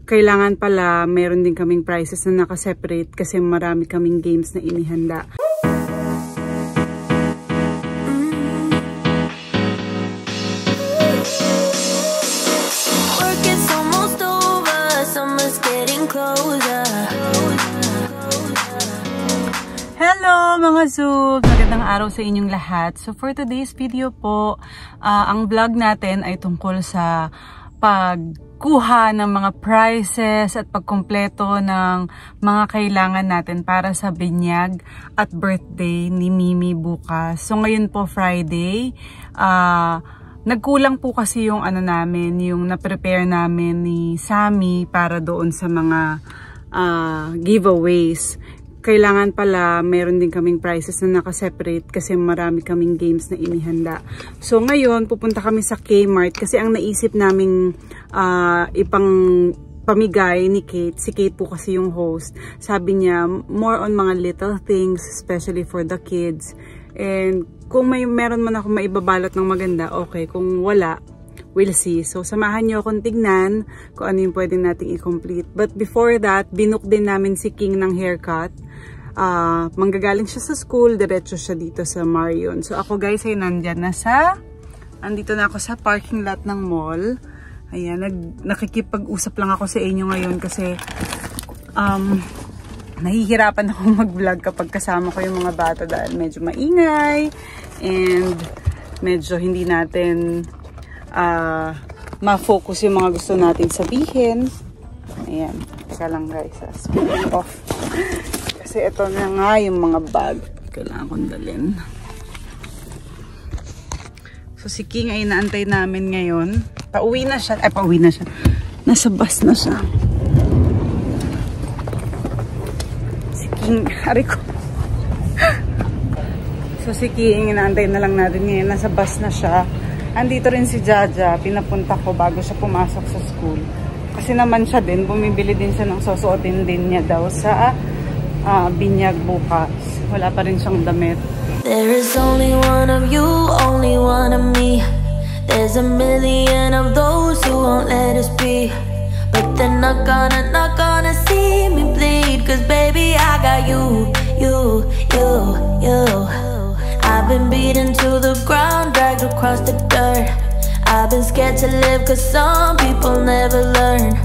kailangan pala meron din kaming prices na nakaseparate kasi marami kaming games na inihanda. Hello mga Zoobs! Magandang araw sa inyong lahat. So for today's video po, ang vlog natin ay tungkol sa pagkuha ng mga prizes at pagkumpleto ng mga kailangan natin para sa binyag at birthday ni Mimi bukas. So ngayon po Friday, nagkulang po kasi yung namin, yung na-prepare namin ni Sammy para doon sa mga giveaways. Kailangan pala meron din kaming prizes na nakaseparate kasi marami kaming games na inihanda. So ngayon pupunta kami sa Kmart kasi ang naisip naming ipang pamigay ni Kate. Si Kate po kasi yung host. Sabi niya more on mga little things especially for the kids. And kung meron man ako maibabalot ng maganda, okay. Kung wala, we'll see. So, samahan nyo akong tignan kung ano yung pwedeng nating i-complete. But before that, binook din namin si King ng haircut. Manggagaling siya sa school, diretso siya dito sa Marion. So, ako guys ay andito na ako sa parking lot ng mall. Ayan, nakikipag-usap lang ako sa inyo ngayon kasi nahihirapan ako mag-vlog kapag kasama ko yung mga bata dahil medyo maingay and medyo hindi natin ma-focus yung mga gusto natin sabihin. Ayan, teka lang guys, speaking of, kasi ito na nga yung mga bag kailangan kong dalhin. So si King ay naantay namin ngayon. Pauwi na siya, nasa bus na siya. Si King, hari ko. So si King, inaantay na lang natin ngayon, nasa bus na siya. Andito rin si Jaja, pinapunta ko bago siya pumasok sa school. Kasi naman siya din, bumibili din siya ng susuotin din niya daw sa binyag bukas. Wala pa rin siyang damit. There is only one of you, only one of me. There's a million of those who won't let us be. But they're not gonna see me bleed. Cause baby I got you. I've been beaten to the ground, dragged across the dirt. I've been scared to live cause some people never learn.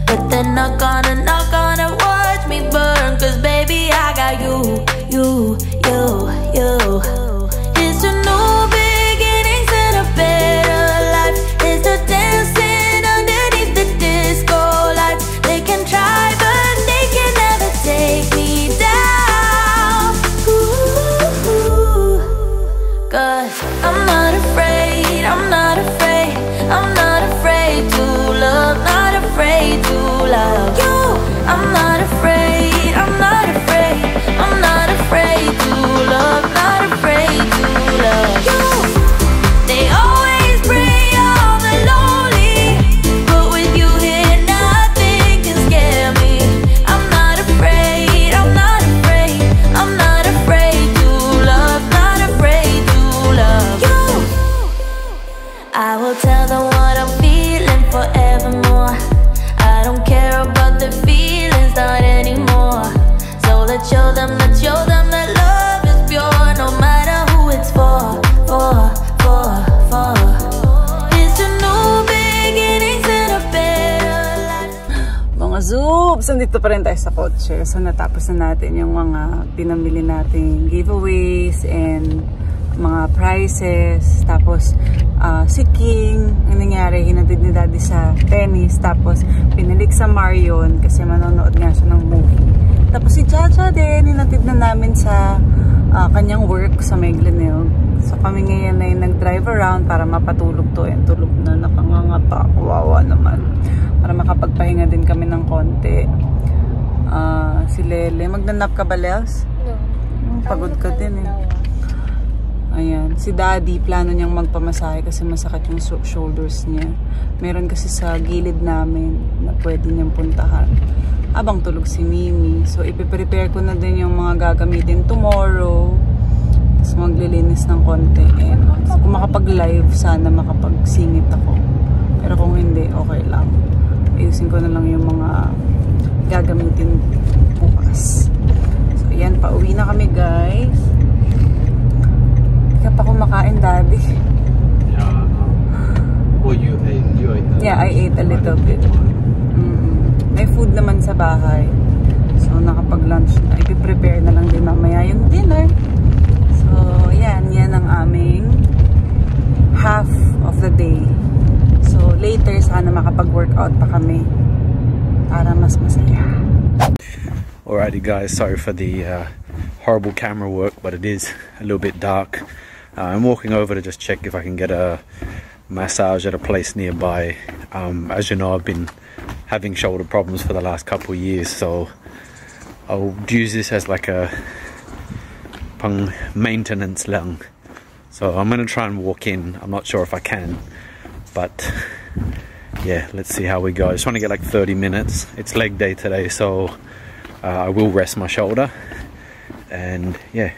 But they're not gonna watch me burn. Cause baby I got you. It's a new beginnings and a better life. It's the dancing underneath the disco lights. They can try but they can never take me down. Ooh. Cause I'm not afraid, I'm not afraid, I'm not afraid to love, not afraid to love you. I'm not afraid, I'm not afraid, I'm not afraid to love, not afraid to love you. They always bring all the lonely, but with you here nothing can scare me. I'm not afraid, I'm not afraid, I'm not afraid to love, not afraid to love you. I will tell them what I'm feeling forevermore. I don't care about the feelings, not anymore. So let's show them that love is pure, no matter who it's for. It's a new beginnings and a better life. Mga Zoobs, nandito pa rin tayo sa kotse. So natapos na natin yung mga pinamili nating giveaways and mga prizes. Tapos si King, ang nangyari, hinatid ni Daddy sa tennis. Tapos pinilik sa Marion kasi manonood nga siya ng movie. Tapos si Jaja din, hinatid na namin sa kanyang work sa Meglinil. So kami ngayon ay nag-drive around para mapatulog to. Yan, tulog na, nakangangapa. Kawawa naman. Para makapagpahinga din kami ng konti. Si Lele, magnanap ka ba, Les? No. Pagod ka din eh. Ayan, si Daddy, plano niyang magpamasahe kasi masakit yung shoulders niya. Meron kasi sa gilid namin na pwede niyang puntahan. Abang tulog si Mimi. So, ipiprepare ko na din yung mga gagamitin tomorrow. Tapos maglilinis ng konti. And kung makapag-live, sana makapagsingit ako. Pero kung hindi, okay lang. ayusin ko na lang yung mga gagamitin bukas. So yan, pauwi na kami guys. Hindi ka pa kumakain, daddy. Yeah. Well, you ate that. Yeah, I ate a little bit. May food naman sa bahay. So nakapag-lunch na. Ipiprepare na lang din mamaya yung dinner. So yan ang aming half of the day. So later sana makapag-workout pa kami para mas masaya. Alrighty guys, sorry for the horrible camera work, but it is a little bit dark. I'm walking over to just check if I can get a massage at a place nearby. As you know, I've been having shoulder problems for the last couple of years, so I'll use this as like a pang maintenance lang. So I'm gonna try and walk in. I'm not sure if I can, but yeah, let's see how we go. I just want to get like 30 minutes. It's leg day today, so I will rest my shoulder, and yeah,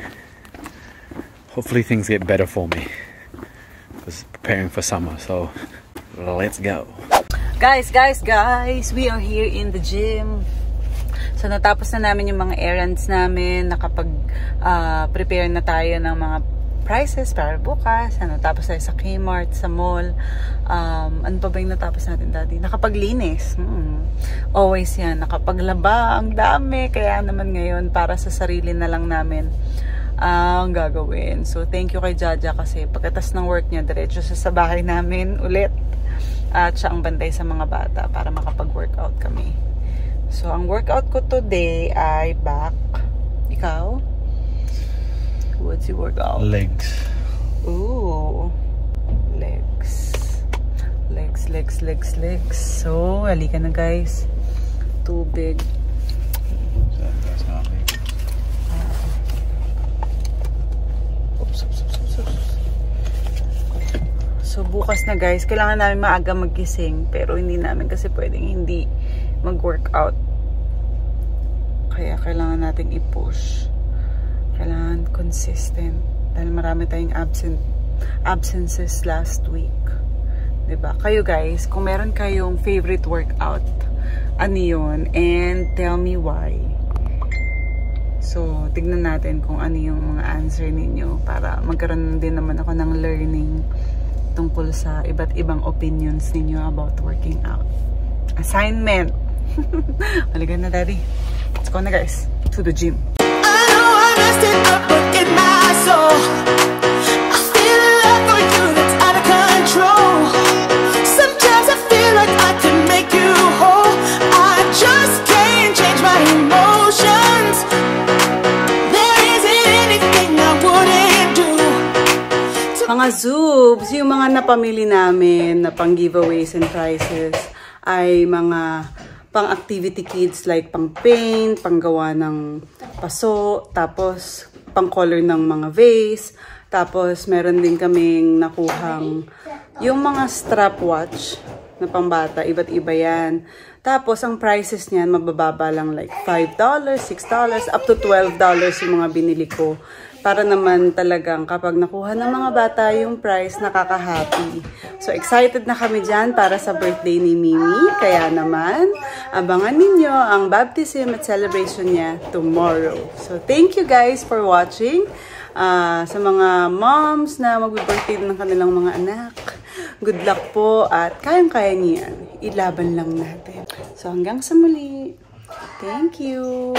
hopefully things get better for me. Just preparing for summer, so let's go. Guys, we are here in the gym. So natapos na namin yung mga errands namin, nakapag-prepare na tayo ng mga prices para bukas. Natapos tayo sa Kmart, sa mall. Ano pa ba yung natapos natin, daddy? Nakapaglinis. Always yan. Nakapaglaba. Ang dami. Kaya naman ngayon, para sa sarili na lang namin ang gagawin. So thank you kay Jaja kasi pagkatas ng work niya, diretso sa bahay namin ulit. At siya ang bantay sa mga bata para makapag-workout kami. So ang workout ko today ay back. Ikaw? What's your workout? Legs. Ooh. Legs. So, halika na guys. Tubig. So, bukas na guys. Kailangan namin maaga magising. Pero hindi namin kasi pwedeng hindi mag-workout. Kaya kailangan natin i-push. Kailangan consistent. Dahil marami tayong absences last week. Diba? Kayo guys, kung meron kayong favorite workout, ano yun? And tell me why. So, tignan natin kung ano yung mga answer ninyo para magkaroon din naman ako ng learning tungkol sa iba't ibang opinions ninyo about working out. Assignment! Halika na, daddy. Let's go na guys. To the gym. Mga Zoobs, yung mga napamili namin na pang giveaways and prizes ay mga pang activity kids like pang paint, pang gawa ng paso, tapos pang color ng mga vase, tapos meron din kaming nakuhang yung mga strap watch na pambata, iba't iba yan. Tapos ang prices niyan mabababa lang like $5, $6, up to $12 yung mga binili ko. Para naman talagang kapag nakuha ng mga bata yung prize, nakaka-happy. So, excited na kami dyan para sa birthday ni Mimi. Kaya naman, abangan ninyo ang baptism at celebration niya tomorrow. So, thank you guys for watching. Sa mga moms na mag-birthday ng kanilang mga anak, good luck po at kayang-kaya niyan. Ilaban lang natin. So, hanggang sa muli. Thank you.